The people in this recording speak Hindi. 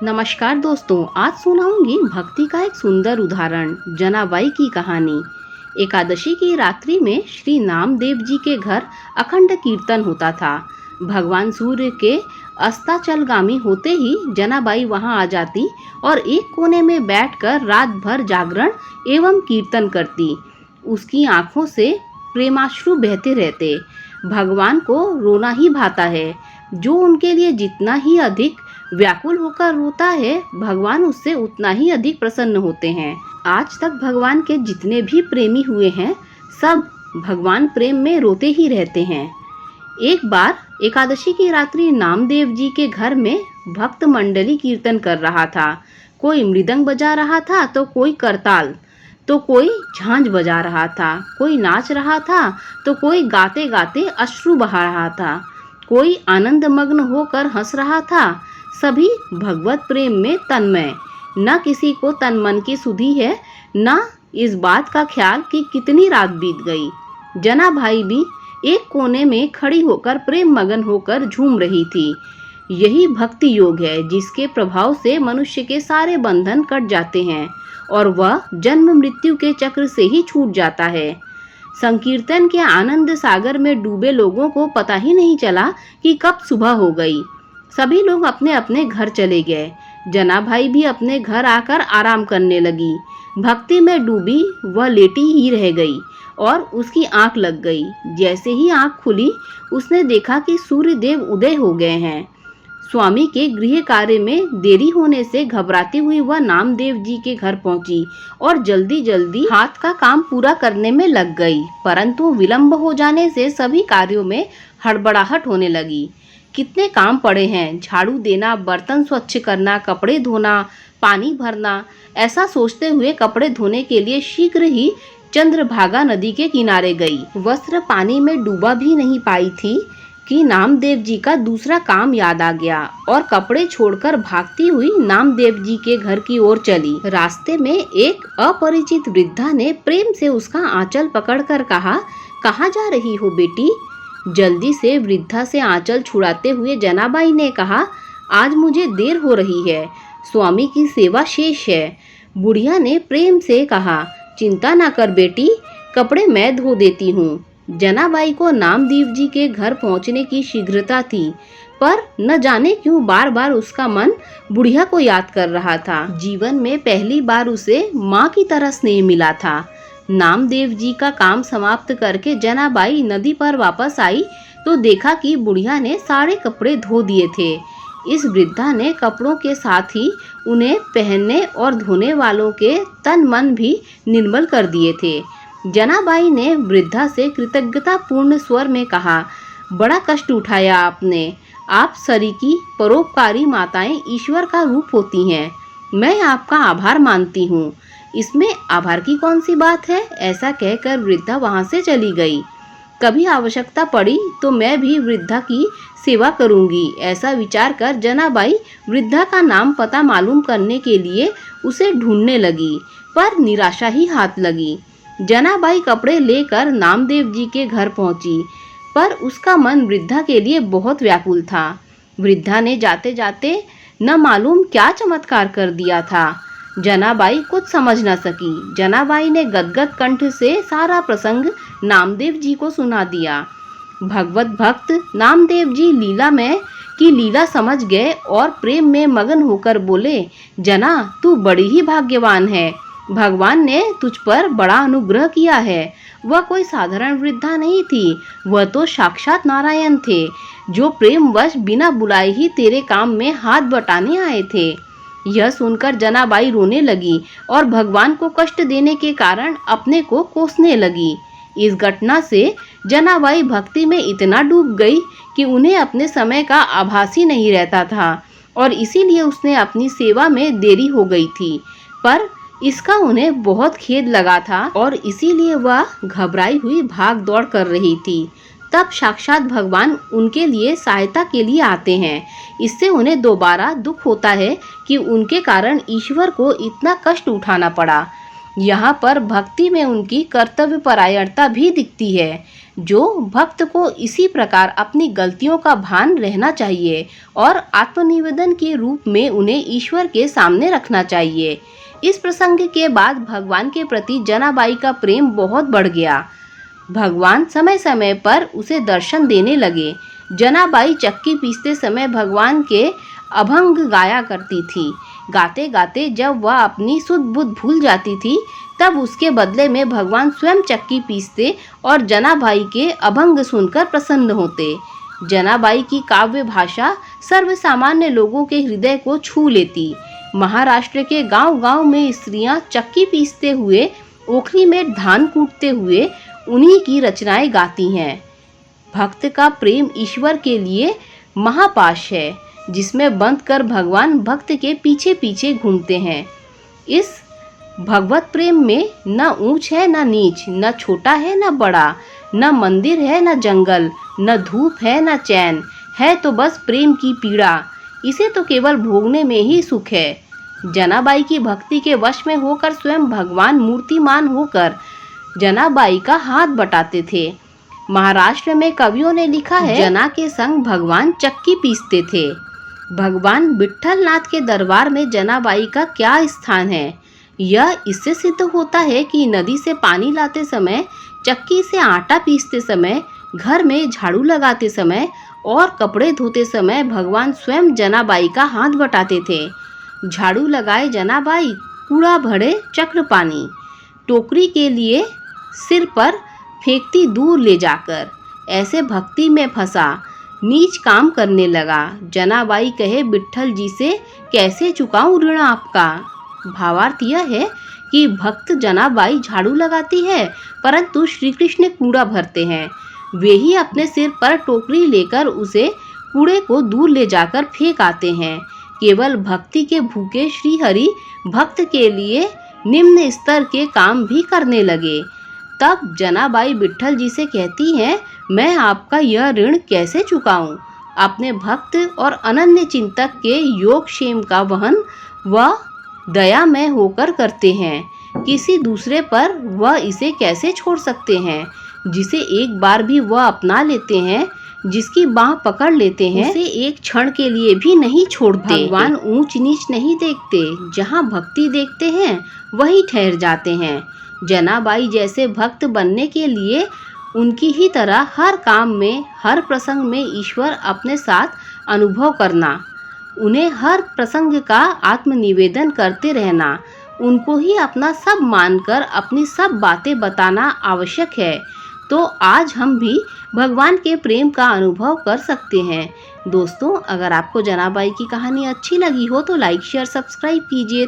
नमस्कार दोस्तों, आज सुनाऊंगी भक्ति का एक सुंदर उदाहरण, जनाबाई की कहानी। एकादशी की रात्रि में श्री नामदेव जी के घर अखंड कीर्तन होता था। भगवान सूर्य के अस्ताचलगामी होते ही जनाबाई वहां आ जाती और एक कोने में बैठकर रात भर जागरण एवं कीर्तन करती। उसकी आंखों से प्रेमाश्रु बहते रहते। भगवान को रोना ही भाता है। जो उनके लिए जितना ही अधिक व्याकुल होकर रोता है, भगवान उससे उतना ही अधिक प्रसन्न होते हैं। आज तक भगवान के जितने भी प्रेमी हुए हैं, सब भगवान प्रेम में रोते ही रहते हैं। एक बार एकादशी की रात्रि नामदेव जी के घर में भक्त मंडली कीर्तन कर रहा था। कोई मृदंग बजा रहा था, तो कोई करताल, तो कोई झांझ बजा रहा था, कोई नाच रहा था, तो कोई गाते गाते अश्रु बहा रहा था, कोई आनंद मग्न होकर हंस रहा था। सभी भगवत प्रेम में तन्मय। न किसी को तन मन की सुधि है, न इस बात का ख्याल कि कितनी रात बीत गई। जना भाई भी एक कोने में खड़ी होकर प्रेम मगन होकर झूम रही थी। यही भक्ति योग है, जिसके प्रभाव से मनुष्य के सारे बंधन कट जाते हैं और वह जन्म मृत्यु के चक्र से ही छूट जाता है। संकीर्तन के आनंद सागर में डूबे लोगों को पता ही नहीं चला कि कब सुबह हो गई। सभी लोग अपने अपने घर चले गए। जना भाई भी अपने घर आकर आराम करने लगी। भक्ति में डूबी वह लेटी ही रह गई और उसकी आंख लग गई। जैसे ही आंख खुली, उसने देखा कि सूर्य देव उदय हो गए हैं। स्वामी के गृह कार्य में देरी होने से घबराती हुई वह नामदेव जी के घर पहुंची और जल्दी जल्दी हाथ का काम पूरा करने में लग गई। परंतु विलंब हो जाने से सभी कार्यों में हड़बड़ाहट होने लगी। कितने काम पड़े हैं, झाड़ू देना, बर्तन स्वच्छ करना, कपड़े धोना, पानी भरना। ऐसा सोचते हुए कपड़े धोने के लिए शीघ्र ही चंद्रभागा नदी के किनारे गई। वस्त्र पानी में डूबा भी नहीं पाई थी कि नामदेव जी का दूसरा काम याद आ गया और कपड़े छोड़कर भागती हुई नामदेव जी के घर की ओर चली। रास्ते में एक अपरिचित वृद्धा ने प्रेम से उसका आंचल पकड़कर कहा, कहाँ जा रही हो बेटी? जल्दी से वृद्धा से आंचल छुड़ाते हुए जनाबाई ने कहा, आज मुझे देर हो रही है, स्वामी की सेवा शेष है। बुढ़िया ने प्रेम से कहा, चिंता ना कर बेटी, कपड़े मैं धो देती हूँ। जनाबाई को नामदेव जी के घर पहुँचने की शीघ्रता थी, पर न जाने क्यों बार बार उसका मन बुढ़िया को याद कर रहा था। जीवन में पहली बार उसे माँ की तरह स्नेह मिला था। नामदेव जी का काम समाप्त करके जनाबाई नदी पर वापस आई तो देखा कि बुढ़िया ने सारे कपड़े धो दिए थे। इस वृद्धा ने कपड़ों के साथ ही उन्हें पहनने और धोने वालों के तन मन भी निर्मल कर दिए थे। जनाबाई ने वृद्धा से कृतज्ञता पूर्ण स्वर में कहा, बड़ा कष्ट उठाया आपने। आप सरीकी परोपकारी माताएं ईश्वर का रूप होती हैं। मैं आपका आभार मानती हूँ। इसमें आभार की कौन सी बात है? ऐसा कहकर वृद्धा वहां से चली गई। कभी आवश्यकता पड़ी तो मैं भी वृद्धा की सेवा करूंगी, ऐसा विचार कर जनाबाई वृद्धा का नाम पता मालूम करने के लिए उसे ढूंढने लगी, पर निराशा ही हाथ लगी। जनाबाई कपड़े लेकर नामदेव जी के घर पहुंची, पर उसका मन वृद्धा के लिए बहुत व्याकुल था। वृद्धा ने जाते जाते न मालूम क्या चमत्कार कर दिया था। जनाबाई कुछ समझ न सकी। जनाबाई ने गदगद कंठ से सारा प्रसंग नामदेव जी को सुना दिया। भगवत भक्त नामदेव जी लीलामय की लीला समझ गए और प्रेम में मगन होकर बोले, जना तू बड़ी ही भाग्यवान है। भगवान ने तुझ पर बड़ा अनुग्रह किया है। वह कोई साधारण वृद्धा नहीं थी, वह तो साक्षात नारायण थे, जो प्रेमवश बिना बुलाए ही तेरे काम में हाथ बटाने आए थे। यह सुनकर जनाबाई रोने लगी और भगवान को कष्ट देने के कारण अपने को कोसने लगी। इस घटना से जनाबाई भक्ति में इतना डूब गई कि उन्हें अपने समय का आभास ही नहीं रहता था और इसीलिए उसने अपनी सेवा में देरी हो गई थी। पर इसका उन्हें बहुत खेद लगा था और इसीलिए वह घबराई हुई भाग दौड़ कर रही थी। तब साक्षात भगवान उनके लिए सहायता के लिए आते हैं। इससे उन्हें दोबारा दुख होता है कि उनके कारण ईश्वर को इतना कष्ट उठाना पड़ा। यहाँ पर भक्ति में उनकी कर्तव्य परायणता भी दिखती है। जो भक्त को इसी प्रकार अपनी गलतियों का भान रहना चाहिए और आत्मनिवेदन के रूप में उन्हें ईश्वर के सामने रखना चाहिए। इस प्रसंग के बाद भगवान के प्रति जनाबाई का प्रेम बहुत बढ़ गया। भगवान समय समय पर उसे दर्शन देने लगे। जनाबाई चक्की पीसते समय भगवान के अभंग गाया करती थी। गाते गाते जब वह अपनी सुध बुध भूल जाती थी, तब उसके बदले में भगवान स्वयं चक्की पीसते और जनाबाई के अभंग सुनकर प्रसन्न होते। जनाबाई की काव्य भाषा सर्वसामान्य लोगों के हृदय को छू लेती। महाराष्ट्र के गांव-गांव में स्त्रियां चक्की पीसते हुए, ओखली में धान कूटते हुए उन्हीं की रचनाएं गाती हैं। भक्त का प्रेम ईश्वर के लिए महापाश है, जिसमें बंध कर भगवान भक्त के पीछे पीछे घूमते हैं। इस भगवत प्रेम में न ऊंच है न नीच, न छोटा है न बड़ा, न मंदिर है न जंगल, न धूप है न चैन, है तो बस प्रेम की पीड़ा। इसे तो केवल भोगने में ही सुख है। जनाबाई की भक्ति के वश में होकर स्वयं भगवान मूर्तिमान होकर जनाबाई का हाथ बटाते थे। महाराष्ट्र में कवियों ने लिखा है, जना के संग भगवान चक्की पीसते थे। भगवान विट्ठल नाथ के दरबार में जनाबाई का क्या स्थान है, यह इससे सिद्ध होता है कि नदी से पानी लाते समय, चक्की से आटा पीसते समय, घर में झाड़ू लगाते समय और कपड़े धोते समय भगवान स्वयं जनाबाई का हाथ बटाते थे। झाड़ू लगाए जनाबाई, कूड़ा भरे चक्र पानी, टोकरी के लिए सिर पर फेंकती दूर ले जाकर। ऐसे भक्ति में फंसा, नीच काम करने लगा। जनाबाई कहे, विट्ठल जी से कैसे चुकाऊं ऋण आपका। भावार्थ यह है कि भक्त जनाबाई झाड़ू लगाती है, परंतु श्री कृष्ण कूड़ा भरते हैं। वे ही अपने सिर पर टोकरी लेकर उसे कूड़े को दूर ले जाकर फेंक आते हैं। केवल भक्ति के भूखे श्री हरि भक्त के लिए निम्न स्तर के काम भी करने लगे। तब जनाबाई विट्ठल जी से कहती हैं, मैं आपका यह ऋण कैसे चुकाऊं। अपने भक्त और अनन्य चिंतक के योगक्षेम का वहन वह दयामय होकर करते हैं। किसी दूसरे पर वह इसे कैसे छोड़ सकते हैं। जिसे एक बार भी वह अपना लेते हैं, जिसकी बाह पकड़ लेते हैं, उसे एक क्षण के लिए भी नहीं छोड़ते। भगवान ऊंच नीच नहीं देखते, जहाँ भक्ति देखते हैं वही ठहर जाते हैं। जनाबाई जैसे भक्त बनने के लिए उनकी ही तरह हर काम में, हर प्रसंग में ईश्वर अपने साथ अनुभव करना, उन्हें हर प्रसंग का आत्मनिवेदन करते रहना, उनको ही अपना सब मानकर अपनी सब बातें बताना आवश्यक है। तो आज हम भी भगवान के प्रेम का अनुभव कर सकते हैं। दोस्तों, अगर आपको जनाबाई की कहानी अच्छी लगी हो तो लाइक शेयर सब्सक्राइब कीजिए।